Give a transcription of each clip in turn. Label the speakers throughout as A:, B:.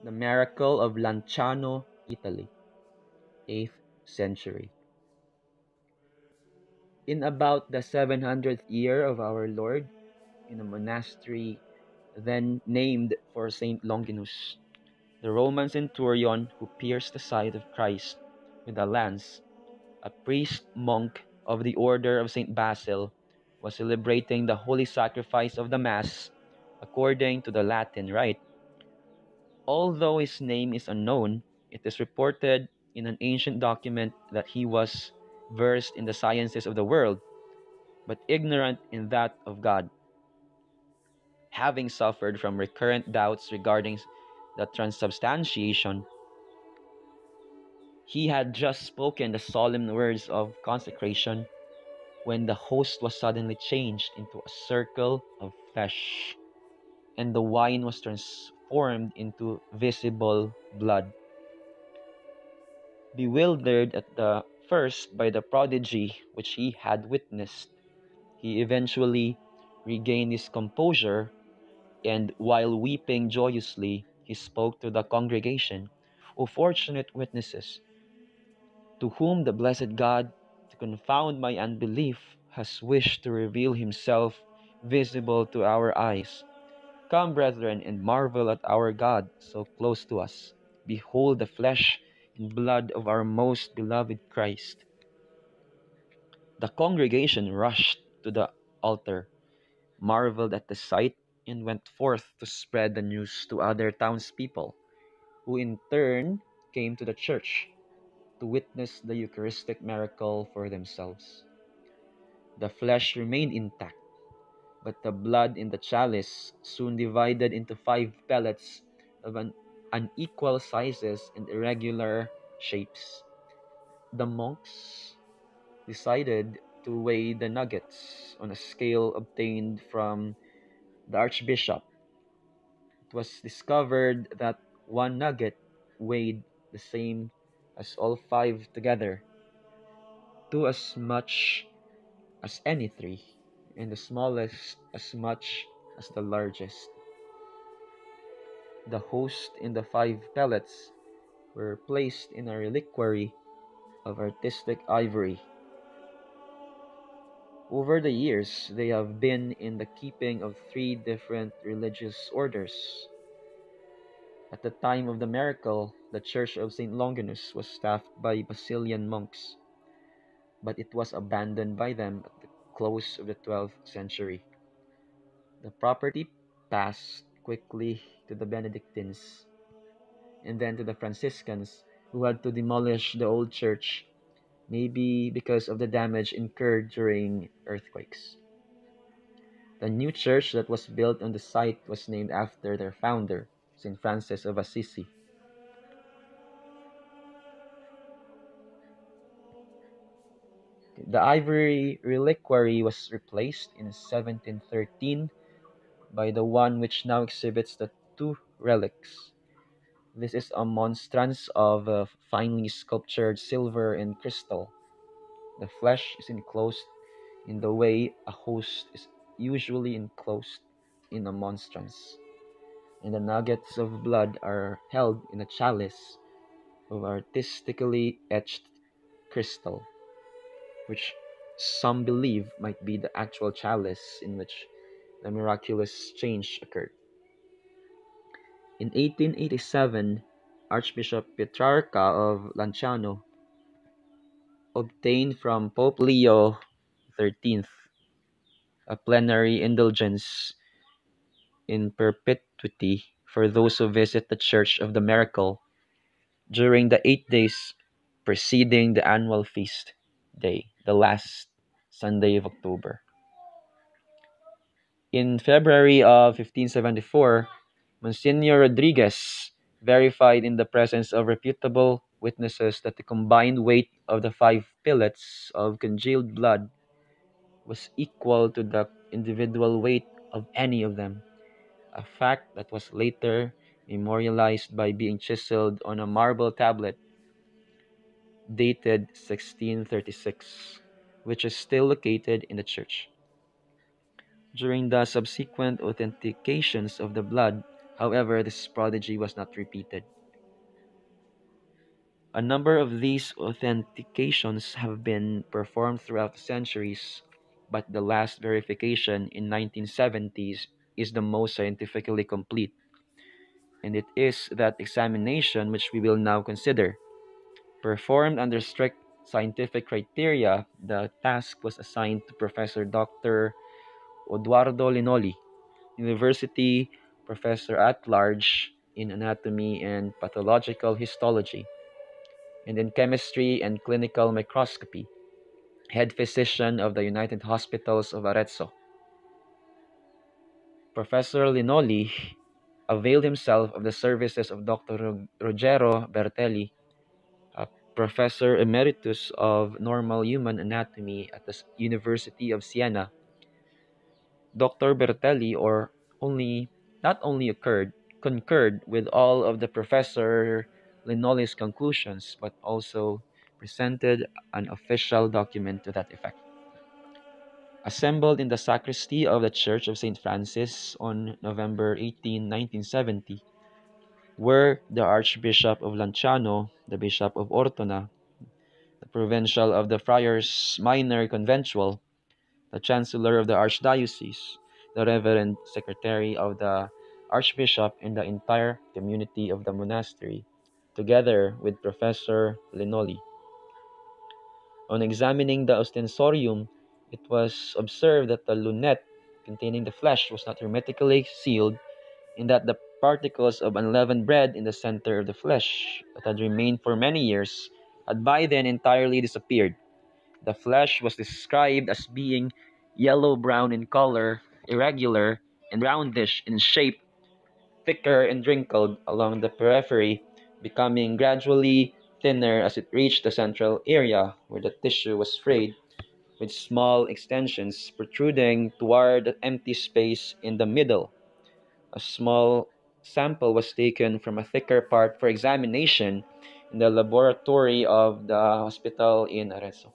A: The miracle of Lanciano, Italy, 8th century. In about the 700th year of our Lord, in a monastery then named for Saint Longinus, the Roman centurion who pierced the side of Christ with a lance, a priest monk of the order of Saint Basil, was celebrating the holy sacrifice of the Mass according to the Latin rite. Although his name is unknown, it is reported in an ancient document that he was versed in the sciences of the world, but ignorant in that of God, having suffered from recurrent doubts regarding the transubstantiation. He had just spoken the solemn words of consecration when the host was suddenly changed into a circle of flesh, and the wine was transformed into visible blood. Bewildered at the first by the prodigy which he had witnessed, he eventually regained his composure, and while weeping joyously, he spoke to the congregation, "O fortunate witnesses, to whom the blessed God, to confound my unbelief, has wished to reveal himself visible to our eyes. Come, brethren, and marvel at our God so close to us. Behold the flesh and blood of our most beloved Christ." The congregation rushed to the altar, marveled at the sight, and went forth to spread the news to other townspeople, who in turn came to the church to witness the Eucharistic miracle for themselves. The flesh remained intact, but the blood in the chalice soon divided into 5 pellets of unequal sizes and irregular shapes. The monks decided to weigh the nuggets on a scale obtained from the archbishop. It was discovered that one nugget weighed the same as all 5 together, two as much as any 3, and the smallest as much as the largest. The host and the 5 pellets were placed in a reliquary of artistic ivory. Over the years, they have been in the keeping of 3 different religious orders. At the time of the miracle, the church of St. Longinus was staffed by Basilian monks, but it was abandoned by them at the close of the 12th century. The property passed quickly to the Benedictines and then to the Franciscans, who had to demolish the old church, maybe because of the damage incurred during earthquakes. The new church that was built on the site was named after their founder, St. Francis of Assisi. The ivory reliquary was replaced in 1713 by the one which now exhibits the 2 relics. This is a monstrance of finely sculptured silver and crystal. The flesh is enclosed in the way a host is usually enclosed in a monstrance, and the nuggets of blood are held in a chalice of artistically etched crystal, which some believe might be the actual chalice in which the miraculous change occurred. In 1887, Archbishop Petrarca of Lanciano obtained from Pope Leo XIII a plenary indulgence in perpetuity for those who visit the Church of the Miracle during the 8 days preceding the annual feast day, the last Sunday of October. In February of 1574, Monsignor Rodriguez verified in the presence of reputable witnesses that the combined weight of the 5 pellets of congealed blood was equal to the individual weight of any of them, a fact that was later memorialized by being chiseled on a marble tablet dated 1636, which is still located in the church. During the subsequent authentications of the blood, However, this prodigy was not repeated. A number of these authentications have been performed throughout the centuries, but the last verification in 1970s is the most scientifically complete, and it is that examination which we will now consider. Performed under strict scientific criteria, the task was assigned to Professor Dr. Oduardo Linoli, University Professor at Large in Anatomy and Pathological Histology, and in Chemistry and Clinical Microscopy, head physician of the United Hospitals of Arezzo. Professor Linoli availed himself of the services of Dr. Ruggero Bertelli, a professor emeritus of normal human anatomy at the University of Siena. Dr. Bertelli or only not only concurred with all of the Professor Linoli's conclusions, but also presented an official document to that effect. Assembled in the sacristy of the Church of St. Francis on November 18, 1970, were the Archbishop of Lanciano, the Bishop of Ortona, the Provincial of the Friars Minor Conventual, the Chancellor of the Archdiocese, the Reverend Secretary of the Archbishop, and the entire community of the monastery, together with Professor Linoli. On examining the ostensorium, it was observed that the lunette containing the flesh was not hermetically sealed, and that the particles of unleavened bread in the center of the flesh, that had remained for many years, had by then entirely disappeared. The flesh was described as being yellow-brown in color, irregular, and roundish in shape, thicker and wrinkled along the periphery, becoming gradually thinner as it reached the central area where the tissue was frayed, with small extensions protruding toward the empty space in the middle. A small sample was taken from a thicker part for examination in the laboratory of the hospital in Arezzo.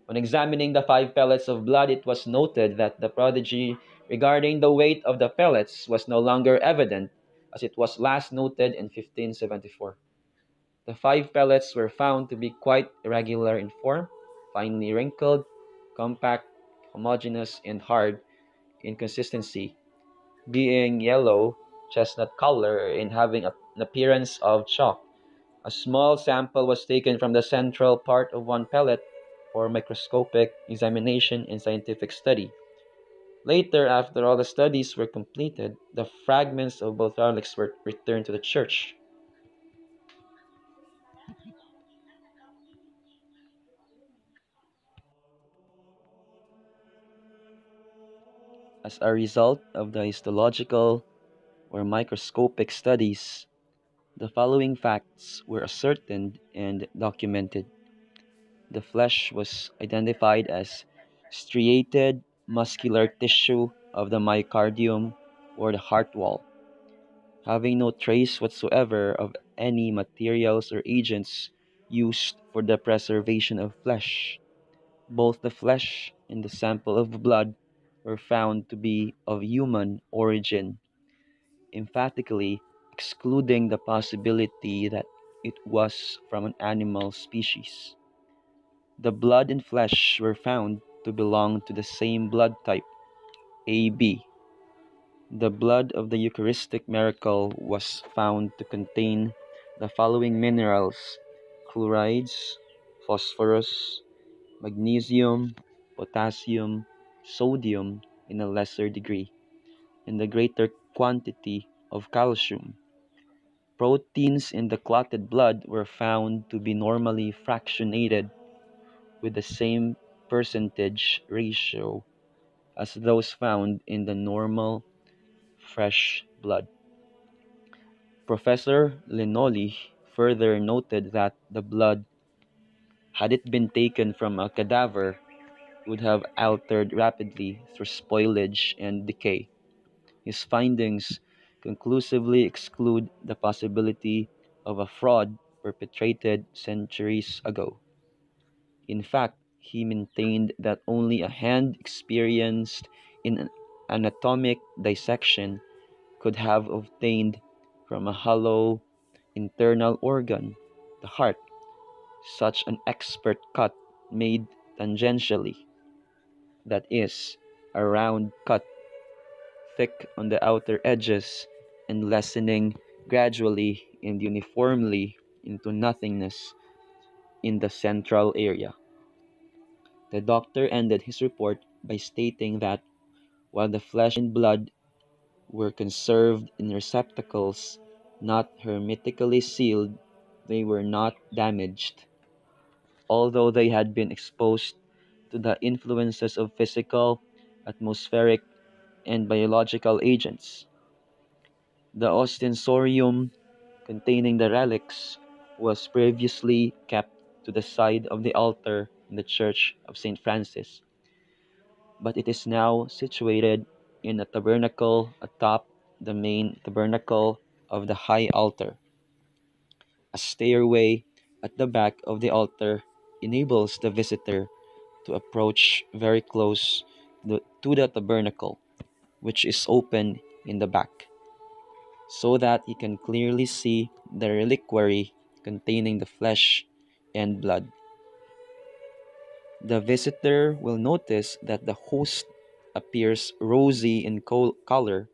A: On examining the 5 pellets of blood, it was noted that the prodigy regarding the weight of the pellets was no longer evident, as it was last noted in 1574. The 5 pellets were found to be quite irregular in form, finely wrinkled, compact, homogeneous, and hard in consistency, being yellow, chestnut color, and having an appearance of chalk. A small sample was taken from the central part of one pellet for microscopic examination and scientific study. Later, after all the studies were completed, the fragments of both relics were returned to the church. As a result of the histological or microscopic studies, the following facts were ascertained and documented. The flesh was identified as striated muscular tissue of the myocardium or the heart wall, having no trace whatsoever of any materials or agents used for the preservation of flesh. Both the flesh and the sample of blood were found to be of human origin, emphatically excluding the possibility that it was from an animal species. The blood and flesh were found to belong to the same blood type, AB. The blood of the Eucharistic miracle was found to contain the following minerals: chlorides, phosphorus, magnesium, potassium, sodium in a lesser degree, and a greater quantity of calcium. Proteins in the clotted blood were found to be normally fractionated with the same percentage ratio as those found in the normal fresh blood. Professor Linoli further noted that the blood, had it been taken from a cadaver, would have altered rapidly through spoilage and decay. His findings conclusively exclude the possibility of a fraud perpetrated centuries ago. In fact, he maintained that only a hand experienced in anatomic dissection could have obtained from a hollow internal organ, the heart, such an expert cut made tangentially, that is, a round cut, thick on the outer edges and lessening gradually and uniformly into nothingness in the central area. The doctor ended his report by stating that while the flesh and blood were conserved in receptacles not hermetically sealed, they were not damaged, although they had been exposed to the influences of physical, atmospheric, and biological agents. The ostensorium containing the relics was previously kept to the side of the altar in the Church of St. Francis, but it is now situated in a tabernacle atop the main tabernacle of the high altar. A stairway at the back of the altar enables the visitor to approach very close to the tabernacle, which is open in the back, so that he can clearly see the reliquary containing the flesh and blood. The visitor will notice that the host appears rosy in color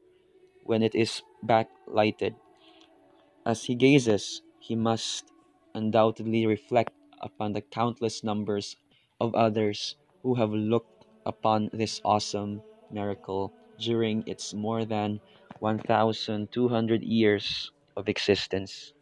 A: when it is backlighted. As he gazes, he must undoubtedly reflect upon the countless numbers of others who have looked upon this awesome miracle during its more than 1,200 years of existence.